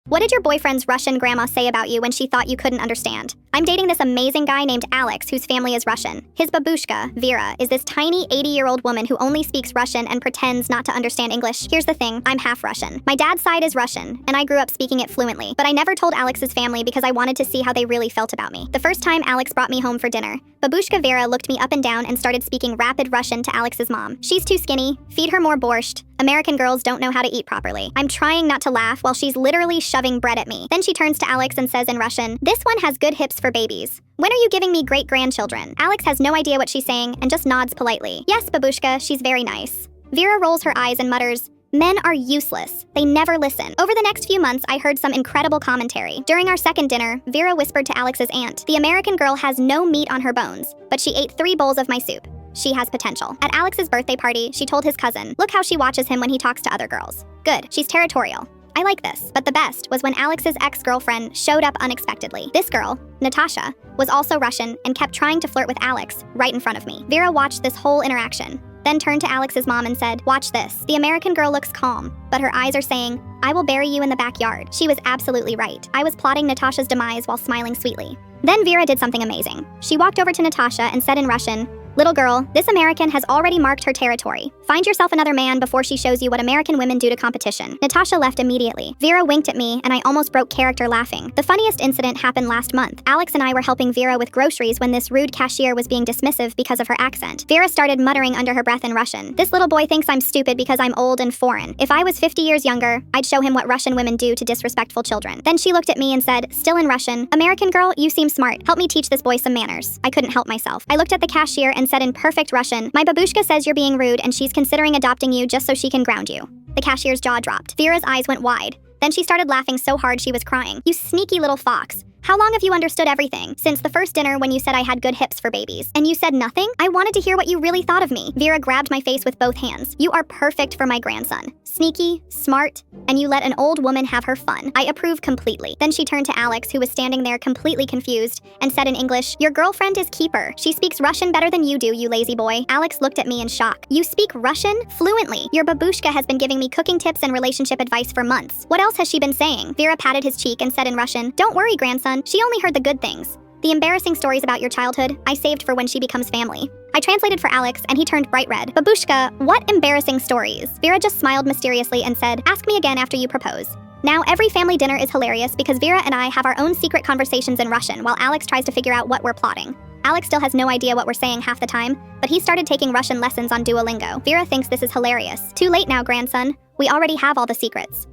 What did your boyfriend's Russian grandma say about you when she thought you couldn't understand? I'm dating this amazing guy named Alex whose family is Russian. His babushka, Vera, is this tiny 80-year-old woman who only speaks Russian and pretends not to understand English. Here's the thing, I'm half Russian. My dad's side is Russian, and I grew up speaking it fluently, but I never told Alex's family because I wanted to see how they really felt about me. The first time Alex brought me home for dinner, babushka Vera looked me up and down and started speaking rapid Russian to Alex's mom. She's too skinny, feed her more borscht. American girls don't know how to eat properly. I'm trying not to laugh while she's literally shoving bread at me. Then she turns to Alex and says in Russian, "This one has good hips for babies. When are you giving me great-grandchildren?" Alex has no idea what she's saying and just nods politely. "Yes, babushka, she's very nice." Vera rolls her eyes and mutters, "Men are useless. They never listen." Over the next few months, I heard some incredible commentary. During our second dinner, Vera whispered to Alex's aunt, "The American girl has no meat on her bones, but she ate 3 bowls of my soup. She has potential." At Alex's birthday party, she told his cousin, "Look how she watches him when he talks to other girls. Good, she's territorial. I like this." But the best was when Alex's ex-girlfriend showed up unexpectedly. This girl, Natasha, was also Russian and kept trying to flirt with Alex right in front of me. Vera watched this whole interaction, then turned to Alex's mom and said, "Watch this. The American girl looks calm, but her eyes are saying, 'I will bury you in the backyard.'" She was absolutely right. I was plotting Natasha's demise while smiling sweetly. Then Vera did something amazing. She walked over to Natasha and said in Russian, "Little girl, this American has already marked her territory. Find yourself another man before she shows you what American women do to competition." Natasha left immediately. Vera winked at me and I almost broke character laughing. The funniest incident happened last month. Alex and I were helping Vera with groceries when this rude cashier was being dismissive because of her accent. Vera started muttering under her breath in Russian, "This little boy thinks I'm stupid because I'm old and foreign. If I was 50 years younger, I'd show him what Russian women do to disrespectful children." Then she looked at me and said, still in Russian, "American girl, you seem smart. Help me teach this boy some manners." I couldn't help myself. I looked at the cashier and said in perfect Russian, "My babushka says you're being rude and she's considering adopting you just so she can ground you." The cashier's jaw dropped. Vera's eyes went wide. Then she started laughing so hard she was crying. "You sneaky little fox. How long have you understood everything? Since the first dinner when you said I had good hips for babies. And you said nothing? I wanted to hear what you really thought of me." Vera grabbed my face with both hands. "You are perfect for my grandson. Sneaky, smart, and you let an old woman have her fun. I approve completely." Then she turned to Alex, who was standing there completely confused, and said in English, "Your girlfriend is Keeper. She speaks Russian better than you do, you lazy boy." Alex looked at me in shock. "You speak Russian? Fluently. Your babushka has been giving me cooking tips and relationship advice for months. What else has she been saying?" Vera patted his cheek and said in Russian, "Don't worry, grandson. She only heard the good things. The embarrassing stories about your childhood, I saved for when she becomes family." I translated for Alex, and he turned bright red. "Babushka, what embarrassing stories?" Vera just smiled mysteriously and said, "Ask me again after you propose." Now every family dinner is hilarious because Vera and I have our own secret conversations in Russian while Alex tries to figure out what we're plotting. Alex still has no idea what we're saying half the time, but he started taking Russian lessons on Duolingo. Vera thinks this is hilarious. "Too late now, grandson. We already have all the secrets."